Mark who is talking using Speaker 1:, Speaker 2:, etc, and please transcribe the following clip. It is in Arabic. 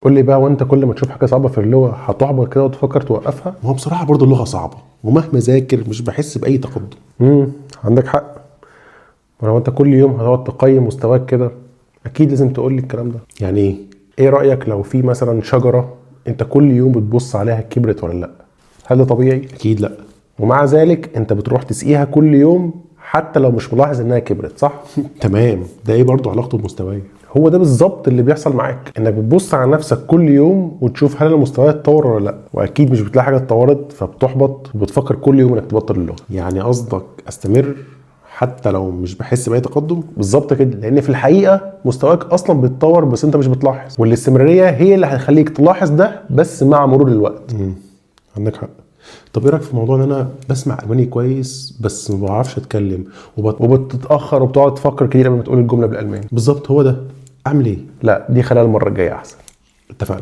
Speaker 1: قول لي بقى، وانت كل ما تشوف حاجه صعبه في اللغه هتحبط كده وتفكر توقفها؟
Speaker 2: ما هو بصراحه برضو اللغه صعبه، ومهما ذاكر مش بحس باي تقدم.
Speaker 1: عندك حق. ولو انت كل يوم هتقعد تقيم مستواك كده، اكيد لازم تقول لي الكلام ده.
Speaker 2: يعني ايه؟
Speaker 1: ايه رايك لو في مثلا شجره انت كل يوم بتبص عليها كبرت ولا لا؟ هل ده طبيعي؟
Speaker 2: اكيد لا.
Speaker 1: ومع ذلك انت بتروح تسقيها كل يوم حتى لو مش ملاحظ انها كبرت، صح؟
Speaker 2: تمام، ده ايه برضو علاقته بمستواي؟
Speaker 1: هو ده بالظبط اللي بيحصل معاك، انك بتبص على نفسك كل يوم وتشوف هل المستوى اتطور ولا لا، واكيد مش بتلاقي حاجه اتطورت فبتحبط وبتفكر كل يوم انك تبطل اللغه.
Speaker 2: يعني قصدك استمر حتى لو مش بحس باي تقدم؟
Speaker 1: بالظبط كده، لان في الحقيقه مستواك اصلا بيتطور بس انت مش بتلاحظ، والاستمراريه هي اللي هتخليك تلاحظ ده بس مع مرور الوقت.
Speaker 2: عندك حق. طب ايه رايك في موضوع ان انا بسمع الماني كويس بس ما بعرفش اتكلم
Speaker 1: وبتتاخر وبتقعد تفكر كتير قبل ما تقول الجمله بالالماني؟
Speaker 2: بالظبط هو ده، اعمل ايه؟
Speaker 1: لا، دي خلال المره الجايه احسن.
Speaker 2: اتفقنا.